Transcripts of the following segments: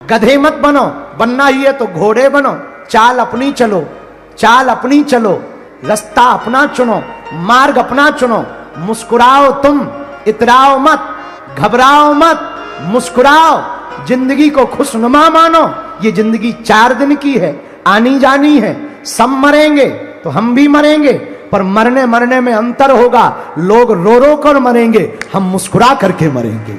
गधे मत बनो, बनना ही है तो घोड़े बनो। चाल अपनी चलो, चाल अपनी चलो, रास्ता अपना चुनो, मार्ग अपना चुनो। मुस्कुराओ तुम, इतराओ मत, घबराओ मत, मुस्कुराओ। जिंदगी को खुशनुमा मानो। ये जिंदगी 4 दिन की है, आनी जानी है। सब मरेंगे तो हम भी मरेंगे, पर मरने मरने में अंतर होगा। लोग रो रो कर मरेंगे, हम मुस्कुरा करके मरेंगे।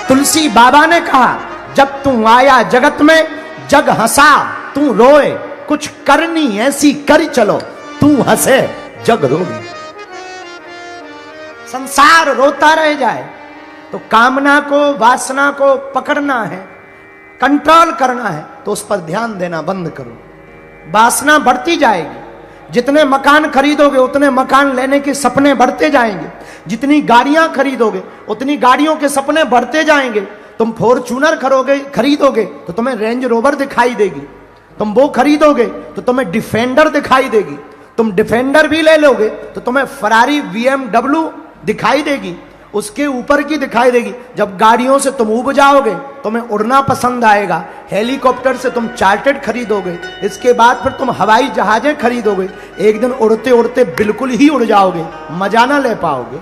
तुलसी बाबा ने कहा, जब तू आया जगत में जग हंसा तू रोए, कुछ करनी ऐसी कर चलो, तू हंसे जग रोए। संसार रोता रह जाए तो कामना को, वासना को पकड़ना है, कंट्रोल करना है, तो उस पर ध्यान देना बंद करो। वासना बढ़ती जाएगी। जितने मकान खरीदोगे उतने मकान लेने के सपने बढ़ते जाएंगे। जितनी गाड़ियां खरीदोगे उतनी गाड़ियों के सपने बढ़ते जाएंगे। तुम फॉर्च्यूनर खरीदोगे तो तुम्हें रेंज रोवर दिखाई देगी। तुम वो खरीदोगे तो तुम्हें डिफेंडर दिखाई देगी। तुम डिफेंडर भी ले लोगे तो तुम्हें फरारी BMW दिखाई देगी, उसके ऊपर की दिखाई देगी। जब गाड़ियों से तुम ऊब जाओगे तुम्हें उड़ना पसंद आएगा। हेलीकॉप्टर से तुम चार्टर्ड खरीदोगे, इसके बाद फिर तुम हवाई जहाजें खरीदोगे। एक दिन उड़ते उड़ते बिल्कुल ही उड़ जाओगे, मजा ना ले पाओगे।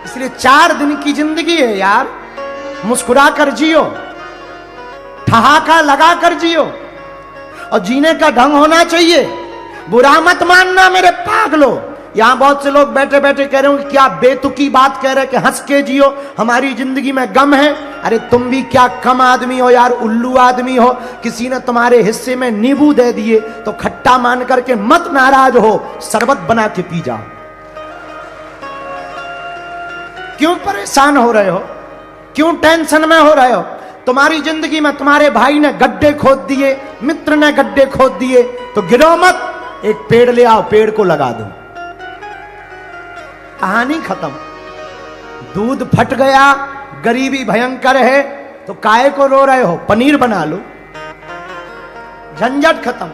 इसलिए 4 दिन की जिंदगी है यार, मुस्कुरा कर जियो, ठहाका लगा कर जियो। और जीने का ढंग होना चाहिए। बुरा मत मानना मेरे पागलो। यहां बहुत से लोग बैठे बैठे कह रहे हो क्या बेतुकी बात कह रहे कि हंस के जियो, हमारी जिंदगी में गम है। अरे तुम भी क्या कम आदमी हो यार, उल्लू आदमी हो। किसी ने तुम्हारे हिस्से में नींबू दे दिए तो खट्टा मान करके मत नाराज हो, शरबत बना के पी जाओ। क्यों परेशान हो रहे हो, क्यों टेंशन में हो रहे हो? तुम्हारी जिंदगी में तुम्हारे भाई ने गड्ढे खोद दिए, मित्र ने गड्ढे खोद दिए, तो गिरो मत, एक पेड़ ले आओ, पेड़ को लगा दो, कहानी खत्म। दूध फट गया, गरीबी भयंकर है, तो काहे को रो रहे हो? पनीर बना लो, झंझट खत्म।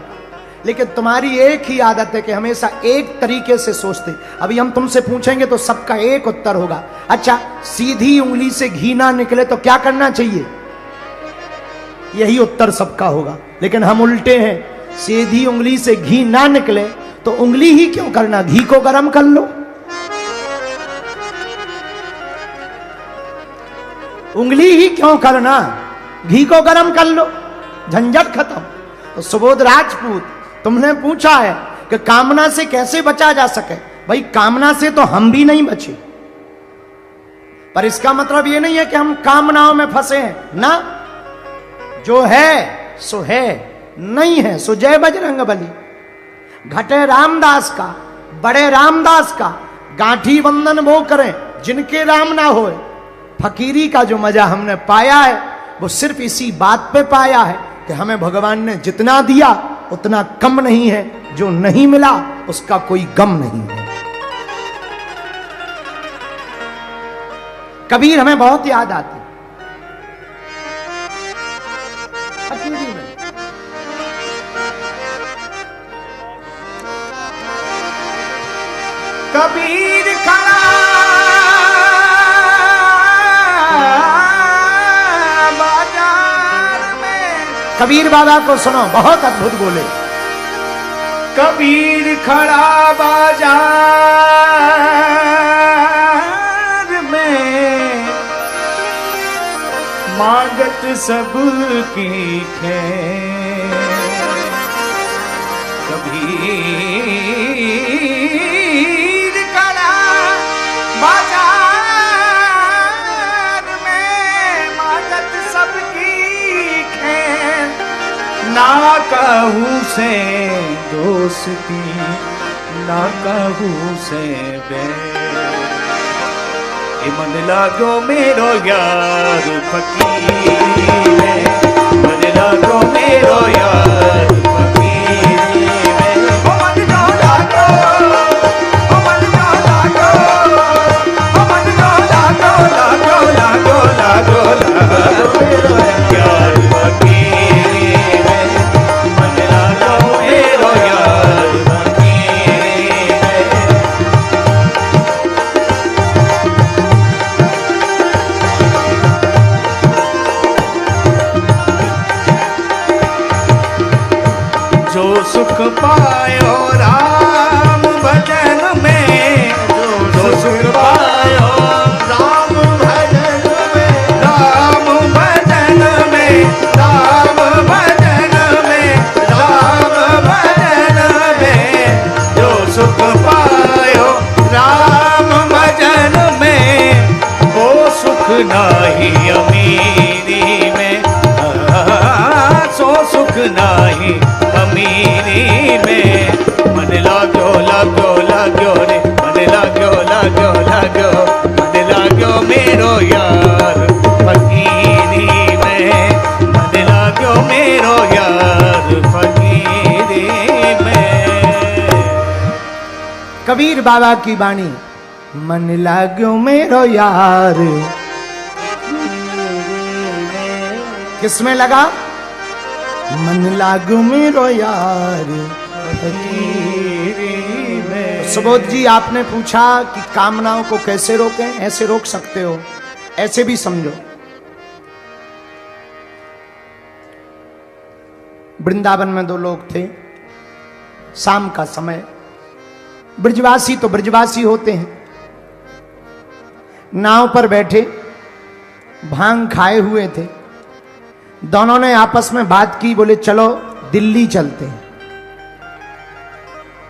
लेकिन तुम्हारी एक ही आदत है कि हमेशा एक तरीके से सोचते। अभी हम तुमसे पूछेंगे तो सबका एक उत्तर होगा। अच्छा, सीधी उंगली से घी ना निकले तो क्या करना चाहिए? यही उत्तर सबका होगा। लेकिन हम उल्टे हैं, सीधी उंगली से घी ना निकले तो उंगली ही क्यों करना, घी को गर्म कर लो। उंगली ही क्यों करना, घी को गर्म कर लो, झंझट खत्म। तो सुबोध राजपूत, तुमने पूछा है कि कामना से कैसे बचा जा सके। भाई कामना से तो हम भी नहीं बचे, पर इसका मतलब यह नहीं है कि हम कामनाओं में फंसे हैं ना। जो है सो है, नहीं है सो जय बजरंग बली। घटे रामदास का, बड़े रामदास का, गांठी वंदन वो करें जिनके राम ना होए। फकीरी का जो मजा हमने पाया है वो सिर्फ इसी बात पे पाया है कि हमें भगवान ने जितना दिया उतना कम नहीं है, जो नहीं मिला उसका कोई गम नहीं है। कबीर हमें बहुत याद आती फकीरी में। कबीर खड़ा कबीर बाबा को सुनो, बहुत अद्भुत बोले। कबीर खड़ा बाजार में, मांगत सबकी खैर। कबीर खड़ा बाजार में, मांगत सबकी खैर। ना कहूँ से दोस्ती, ना कहूँ से बैर। मन लागो मेरो यार फकीर, मन लागो मेरो यार फकीर। मन जो लागो, मन जो लागो, मन जो लागो, लागो लागो लागो लागो मेरो यार फकीर। मन लागो मेरो यार फकीर। सुख पायो राम भजन में, जो सुख पायो राम भजन में, राम भजन में, राम भजन में, राम भजन में, जो सुख पायो राम भजन में, वो सुख नाही अमीरी में, सो सुख नाही अमीरी में। मन लागो लागो लागो रे, मन लागो लागो लागो, मन लागो मेरो यार फकीरी में, मन लागो मेरो यार फकीरी में। कबीर बाबा की वाणी, मन लाग्यो मेरो यार। किसमें लगा? मन लागो मेरो यार फकीरी में। सुबोध जी, आपने पूछा कि कामनाओं को कैसे रोकें? ऐसे रोक सकते हो, ऐसे भी समझो। वृंदावन में दो लोग थे, शाम का समय। ब्रजवासी तो ब्रजवासी होते हैं, नाव पर बैठे भांग खाए हुए थे। दोनों ने आपस में बात की, बोले चलो दिल्ली चलते हैं।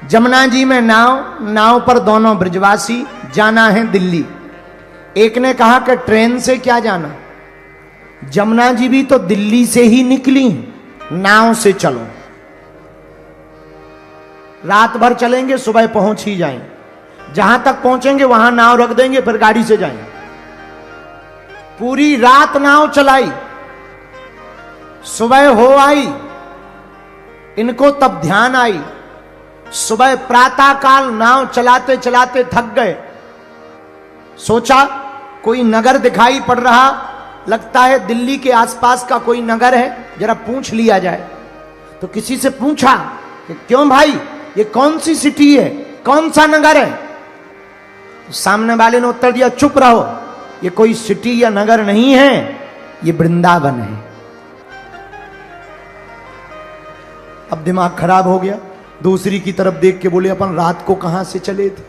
जमुना जी में नाव पर दोनों ब्रजवासी, जाना है दिल्ली। एक ने कहा कि ट्रेन से क्या जाना, जमुना जी भी तो दिल्ली से ही निकली, नाव से चलो। रात भर चलेंगे, सुबह पहुंच ही जाएंगे। जहां तक पहुंचेंगे वहां नाव रख देंगे, फिर गाड़ी से जाएंगे। पूरी रात नाव चलाई, सुबह हो आई। इनको तब ध्यान आई, सुबह प्रातः काल नाव चलाते चलाते थक गए। सोचा कोई नगर दिखाई पड़ रहा, लगता है दिल्ली के आसपास का कोई नगर है, जरा पूछ लिया जाए। तो किसी से पूछा कि क्यों भाई, ये कौन सी सिटी है, कौन सा नगर है? तो सामने वाले ने उत्तर दिया, चुप रहो, ये कोई सिटी या नगर नहीं है, ये वृंदावन है। अब दिमाग खराब हो गया। दूसरी की तरफ देख के बोले, अपन रात को कहां से चले थे?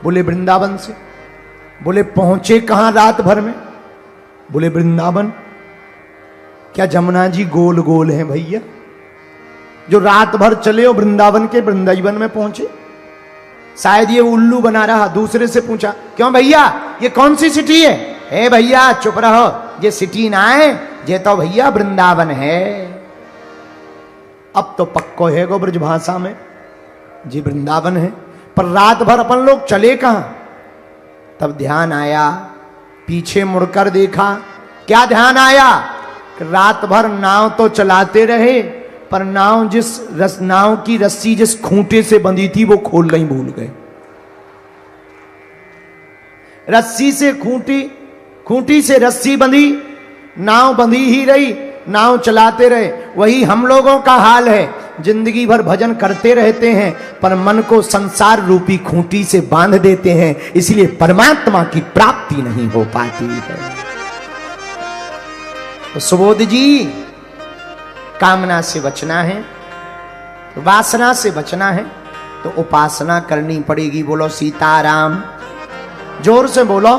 बोले वृंदावन से। बोले पहुंचे कहां रात भर में? बोले वृंदावन। क्या जमुना जी गोल गोल हैं भैया, जो रात भर चले और वृंदावन के वृंदावन में पहुंचे? शायद ये उल्लू बना रहा। दूसरे से पूछा, क्यों भैया ये कौन सी सिटी है? ए भैया चुप रहो, ये सिटी ना है, ये तो भैया वृंदावन है। अब तो पक्को है गो ब्रज भाषा में, जी वृंदावन है। पर रात भर अपन लोग चले कहां? तब ध्यान आया, पीछे मुड़कर देखा। क्या ध्यान आया? रात भर नाव तो चलाते रहे, पर नाव की रस्सी जिस खूंटे से बंधी थी वो खोलना ही भूल गए। रस्सी से खूंटी से रस्सी बंधी, नाव बंधी ही रही, नाव चलाते रहे। वही हम लोगों का हाल है, जिंदगी भर भजन करते रहते हैं, पर मन को संसार रूपी खूंटी से बांध देते हैं, इसलिए परमात्मा की प्राप्ति नहीं हो पाती है। तो सुबोध जी, कामना से बचना है, वासना से बचना है, तो उपासना करनी पड़ेगी। बोलो सीताराम, जोर से बोलो।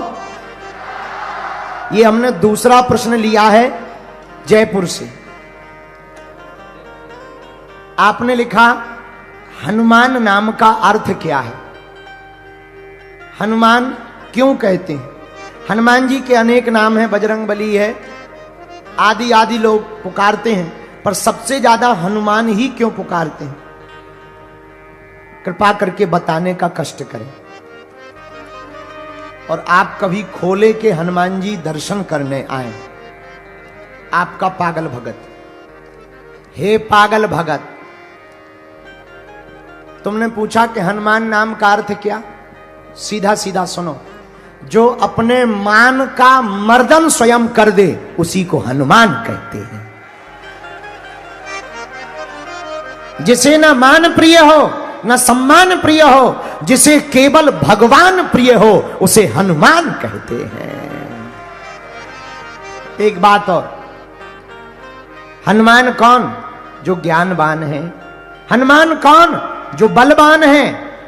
ये हमने दूसरा प्रश्न लिया है जयपुर से। आपने लिखा हनुमान नाम का अर्थ क्या है? हनुमान क्यों कहते हैं? हनुमान जी के अनेक नाम हैं, बजरंगबली है, आदि आदि लोग पुकारते हैं, पर सबसे ज्यादा हनुमान ही क्यों पुकारते हैं? कृपा करके बताने का कष्ट करें। और आप कभी खोले के हनुमान जी दर्शन करने आए। आपका पागल भगत, हे पागल भगत, तुमने पूछा कि हनुमान नाम का अर्थ क्या? सीधा सीधा सुनो, जो अपने मान का मर्दन स्वयं कर दे उसी को हनुमान कहते हैं। जिसे न मान प्रिय हो न सम्मान प्रिय हो, जिसे केवल भगवान प्रिय हो, उसे हनुमान कहते हैं। एक बात और, हनुमान कौन? जो ज्ञानवान है, हनुमान कौन? जो बलवान है।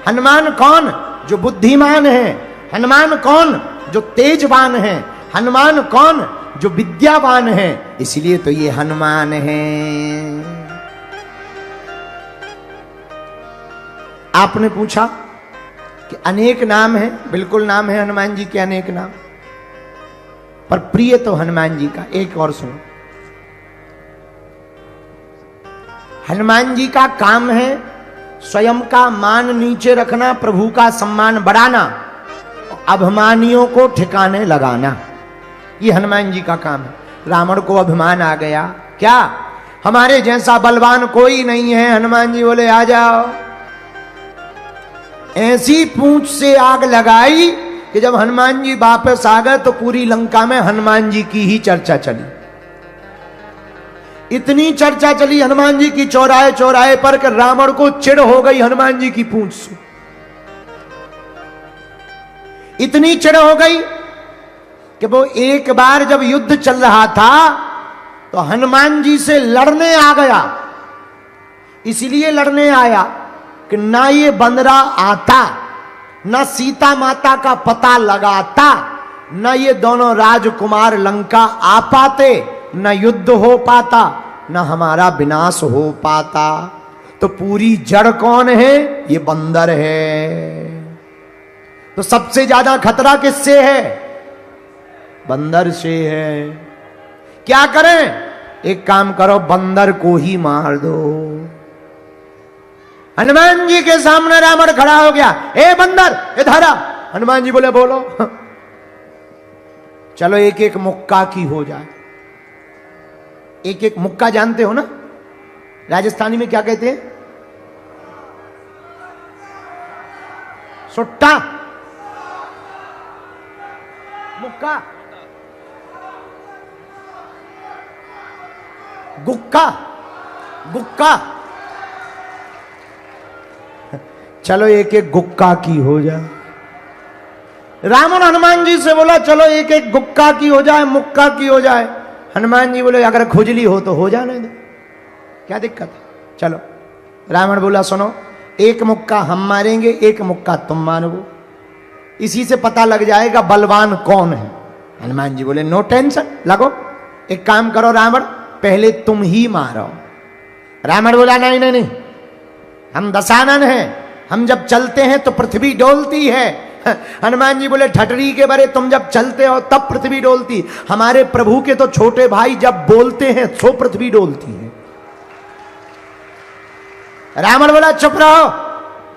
हनुमान कौन? जो बुद्धिमान है। हनुमान कौन? जो तेजवान है। हनुमान कौन? जो विद्यावान है। इसलिए तो ये हनुमान है। आपने पूछा कि अनेक नाम है, बिल्कुल नाम है हनुमान जी के अनेक नाम, पर प्रिय तो हनुमान जी का एक और सुनो। हनुमान जी का काम है स्वयं का मान नीचे रखना, प्रभु का सम्मान बढ़ाना, अभिमानियों को ठिकाने लगाना। ये हनुमान जी का काम है। रावण को अभिमान आ गया, क्या हमारे जैसा बलवान कोई नहीं है? हनुमान जी बोले आ जाओ। ऐसी पूंछ से आग लगाई कि जब हनुमान जी वापस आ गए तो पूरी लंका में हनुमान जी की ही चर्चा चली। इतनी चर्चा चली हनुमान जी की चौराहे चौराहे पर कि रावण को चिढ़ हो गई हनुमान जी की पूंछ से। इतनी चिढ़ हो गई कि वो एक बार जब युद्ध चल रहा था तो हनुमान जी से लड़ने आ गया। इसलिए लड़ने आया कि ना ये बंदरा आता, ना सीता माता का पता लगाता, ना ये दोनों राजकुमार लंका आ पाते, न युद्ध हो पाता, न हमारा विनाश हो पाता। तो पूरी जड़ कौन है? ये बंदर है। तो सबसे ज्यादा खतरा किससे है? बंदर से है। क्या करें? एक काम करो, बंदर को ही मार दो। हनुमान जी के सामने रावण खड़ा हो गया, ए बंदर इधर आ। हनुमान जी बोले बोलो। चलो एक एक मुक्का की हो जाए। एक एक मुक्का जानते हो ना? राजस्थानी में क्या कहते हैं? सुट्टा, मुक्का, गुक्का, गुक्का। चलो एक एक गुक्का की हो जाए। रावण हनुमान जी से बोला चलो एक एक गुक्का की हो जाए, मुक्का की हो जाए। हनुमान जी बोले अगर खुजली हो तो हो जाने दो, क्या दिक्कत है, चलो। रावण बोला सुनो, एक मुक्का हम मारेंगे, एक मुक्का तुम मारो, इसी से पता लग जाएगा बलवान कौन है। हनुमान जी बोले नो टेंशन, लगो। एक काम करो रावण, पहले तुम ही मारो। रावण बोला नहीं नहीं नहीं, हम दशानन हैं, हम जब चलते हैं तो पृथ्वी डोलती है। हनुमान जी बोले ठटरी के बरे, तुम जब चलते हो तब पृथ्वी डोलती, हमारे प्रभु के तो छोटे भाई जब बोलते हैं सो पृथ्वी डोलती है। रावण बोला चुप रहो,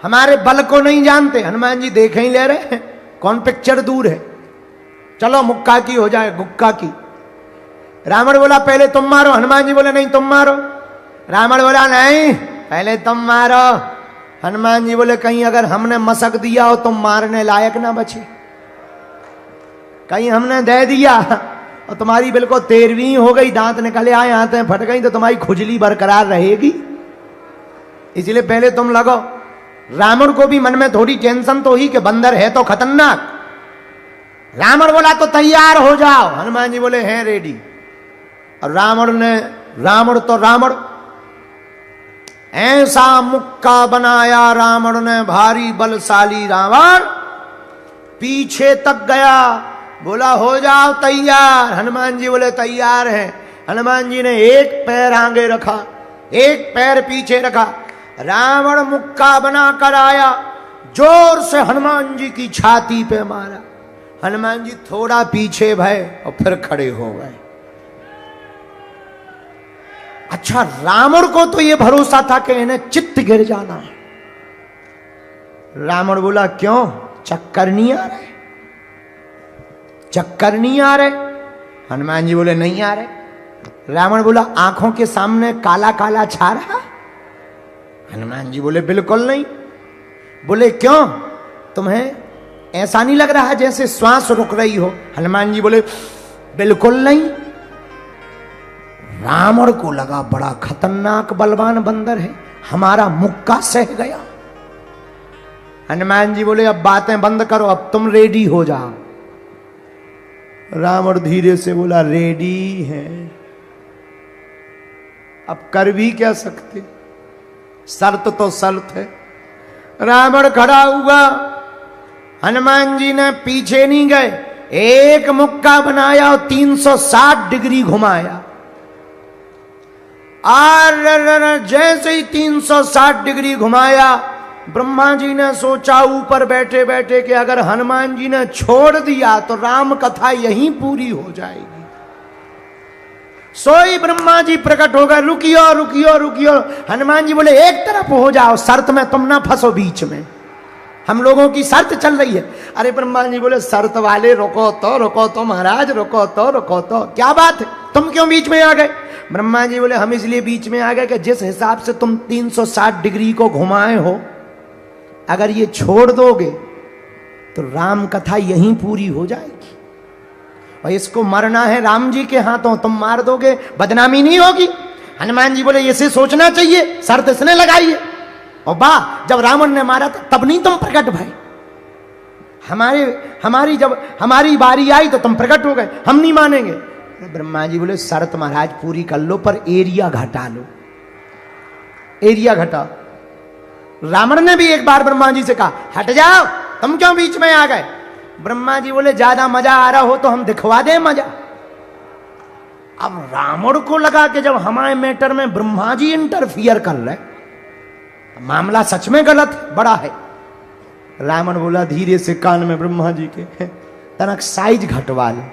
हमारे बल को नहीं जानते। हनुमान जी देख ही ले रहे हैं, कौन पिक्चर दूर है। चलो मुक्का की हो जाए, गुक्का की। रावण बोला पहले तुम मारो। हनुमान जी बोले नहीं तुम मारो। रावण बोला नहीं पहले तुम मारो। हनुमान जी बोले कहीं अगर हमने मसक दिया हो तो मारने लायक ना बचे, कहीं हमने दे दिया और तुम्हारी बिल्कुल 13वीं हो गई, दांत निकले आए, आंतें फट गई, तो तुम्हारी खुजली बरकरार रहेगी। इसलिए पहले तुम लगो। रावण को भी मन में थोड़ी टेंशन तो ही कि बंदर है तो खतरनाक। रावण बोला तो तैयार हो जाओ। हनुमान जी बोले हैं रेडी। और रावण ऐसा मुक्का बनाया रावण ने, भारी बलशाली रावण पीछे तक गया। बोला हो जाओ तैयार। हनुमान जी बोले तैयार हैं। हनुमान जी ने एक पैर आगे रखा, एक पैर पीछे रखा। रावण मुक्का बनाकर आया, जोर से हनुमान जी की छाती पे मारा। हनुमान जी थोड़ा पीछे भय और फिर खड़े हो गए। अच्छा, रावण को तो यह भरोसा था कि इन्हें चित्त गिर जाना है। रावण बोला क्यों, चक्कर नहीं आ रहे, चक्कर नहीं आ रहे? हनुमान जी बोले नहीं आ रहे। रावण बोला आंखों के सामने काला काला छा रहा? हनुमान जी बोले बिल्कुल नहीं। बोले क्यों, तुम्हें ऐसा नहीं लग रहा जैसे श्वास रुक रही हो? हनुमान जी बोले बिल्कुल नहीं। रावण को लगा बड़ा खतरनाक बलवान बंदर है, हमारा मुक्का सह गया। हनुमान जी बोले अब बातें बंद करो, अब तुम रेडी हो जाओ। रावण धीरे से बोला रेडी है, अब कर भी क्या सकते। शर्त तो शर्त है। रावण खड़ा हुआ, हनुमान जी ने पीछे नहीं गए, एक मुक्का बनाया और 360 डिग्री घुमाया। और जैसे ही 360 डिग्री घुमाया, ब्रह्मा जी ने सोचा ऊपर बैठे बैठे कि अगर हनुमान जी ने छोड़ दिया तो राम कथा यहीं पूरी हो जाएगी। सोई ब्रह्मा जी प्रकट हो गए, रुकियो रुकियो रुकियो। हनुमान जी बोले एक तरफ हो जाओ, शर्त में तुम ना फंसो बीच में, हम लोगों की शर्त चल रही है। अरे ब्रह्मा जी बोले शर्त वाले रुको तो महाराज, रुको तो क्या बात है, तुम क्यों बीच में आ गए? ब्रह्मा जी बोले हम इसलिए बीच में आ गए कि जिस हिसाब से तुम 360 डिग्री को घुमाए हो, अगर ये छोड़ दोगे तो राम कथा यहीं पूरी हो जाएगी, और इसको मरना है राम जी के हाथों, तुम मार दोगे बदनामी नहीं होगी। हनुमान जी बोले इसे सोचना चाहिए, शर्त इसने लगाई है। और वाह, जब रावण ने मारा था तब नहीं तुम प्रकट भय, जब हमारी बारी आई तो तुम प्रकट हो गए, हम नहीं मानेंगे। ब्रह्मा जी बोले शर्त महाराज पूरी कर लो, पर एरिया घटा लो, एरिया घटा। रावण ने भी एक बार ब्रह्मा जी से कहा हट जाओ, तुम क्यों बीच में आ गए? ब्रह्मा जी बोले ज्यादा मजा आ रहा हो तो हम दिखवा दें मजा। अब रावण को लगा कि जब हमारे मैटर में ब्रह्मा जी इंटरफियर कर रहे, मामला सच में गलत बड़ा है। रावण बोला धीरे से कान में ब्रह्मा जी के, तनक साइज घटवा लो।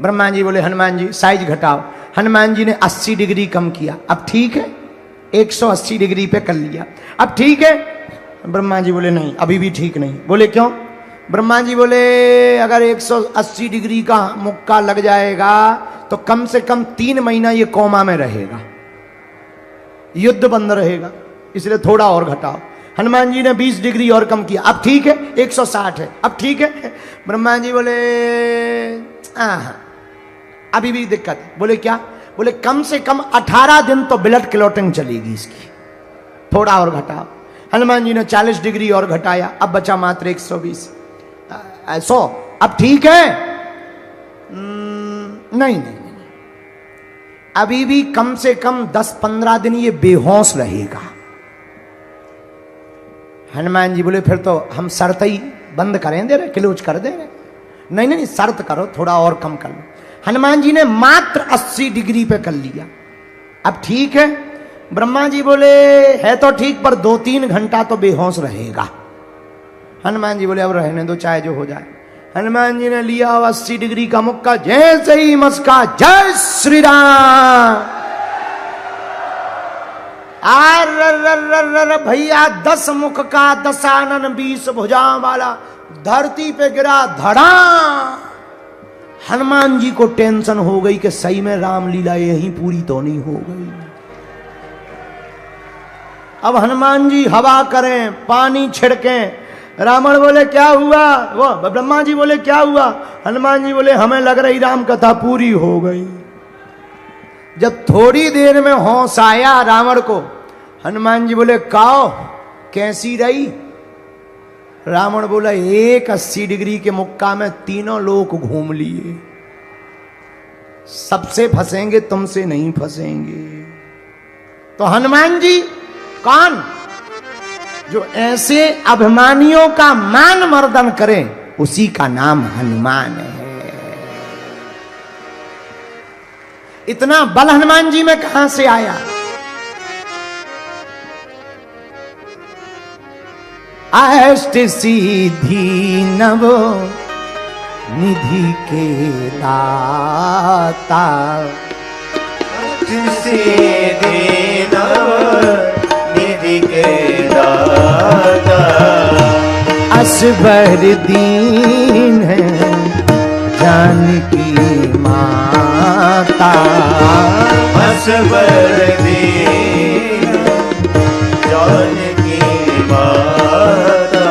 ब्रह्मा जी बोले हनुमान जी साइज घटाओ। हनुमान जी ने 80 डिग्री कम किया, अब ठीक है, 180 डिग्री पे कर लिया, अब ठीक है। ब्रह्मा जी बोले नहीं, अभी भी ठीक नहीं। बोले क्यों? ब्रह्मा जी बोले अगर 180 डिग्री का मुक्का लग जाएगा तो कम से कम 3 महीना ये कोमा में रहेगा, युद्ध बंद रहेगा, इसलिए थोड़ा और घटाओ। हनुमान जी ने 20 डिग्री और कम किया, अब ठीक है, 160 है, अब ठीक है। ब्रह्मा जी बोले अभी भी दिक्कत है। बोले क्या? बोले कम से कम 18 दिन तो ब्लड क्लॉटिंग चलेगी इसकी, थोड़ा और घटाओ। हनुमान जी ने 40 डिग्री और घटाया, अब बचा मात्र 120, 100, अब ठीक है? नहीं, अभी भी कम से कम 10-15 दिन ये बेहोश रहेगा। हनुमान जी बोले फिर तो हम शर्त ही बंद करें दे रहे, क्लोज कर दे रहे। नहीं, शर्त करो, थोड़ा और कम कर लो। हनुमान जी ने मात्र 80 डिग्री पे कर लिया, अब ठीक है। ब्रह्मा जी बोले है तो ठीक, पर 2-3 घंटा तो बेहोश रहेगा। हनुमान जी बोले अब रहने दो, चाहे जो हो जाए। हनुमान जी ने लिया 80 डिग्री का मुक्का, जैसे ही मस्का, जय श्री राम। भैया 10 मुख का 10 आनन 20 भुजाओं वाला धरती पे गिरा धड़ा। हनुमान जी को टेंशन हो गई कि सही में रामलीला यहीं पूरी तो नहीं हो गई। अब हनुमान जी हवा करें, पानी छिड़कें। रावण बोले क्या हुआ? वो ब्रह्मा जी बोले क्या हुआ? हनुमान जी बोले हमें लग रही राम कथा पूरी हो गई। जब थोड़ी देर में होश आया रावण को, हनुमान जी बोले काओ कैसी रही? रावण बोला 80 डिग्री के मुक्का में तीनों लोग घूम लिए, सबसे फंसेंगे, तुमसे नहीं फंसेंगे। तो हनुमान जी कौन? जो ऐसे अभिमानियों का मान मर्दन करें, उसी का नाम हनुमान है। इतना बल हनुमान जी में कहां से आया? अष्ट सिद्धि नव निधि के दाता, अष्ट सिद्धि नव निधि के दाता, असबर दीन है जानकी माता, असबर दीन जानकी माता,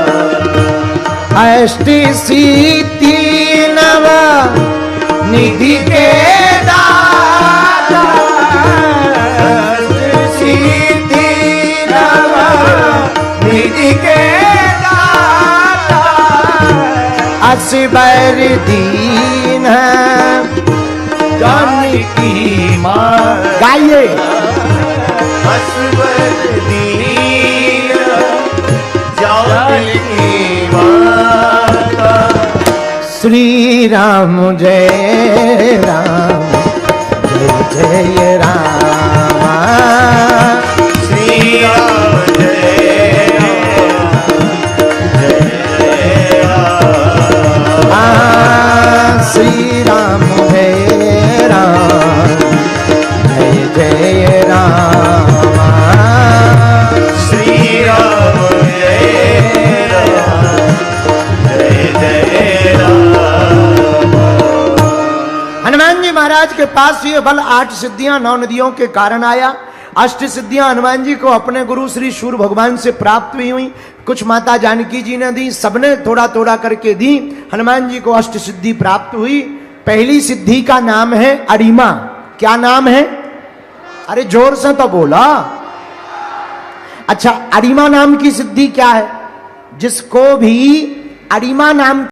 अष्ट सिद्धि नव निधि के दाता, अष्ट सिद्धि नव निधि के दाता, असबर दीन जानकी माता, गाइए। असबर जानकी माता। श्री राम जय राम जय जय राम। श्री राम जय राम श्री राम जय राम जय जय राम। श्री राम जय राम। हनुमान जी महाराज के पास ये बल 8 सिद्धियां 9 नदियों के कारण आया। अष्ट सिद्धियां हनुमान जी को अपने गुरु श्री सूर्य भगवान से प्राप्त हुई हुई, कुछ माता जानकी जी ने दी, सबने थोड़ा थोड़ा करके दी। हनुमान जी को अष्ट सिद्धि प्राप्त हुई। पहली सिद्धि का नाम है अरिमा। क्या नाम है? अरे जोर से तो बोला। अच्छा, अरिमा नाम की सिद्धि क्या है? जिसको भी अरिमा नाम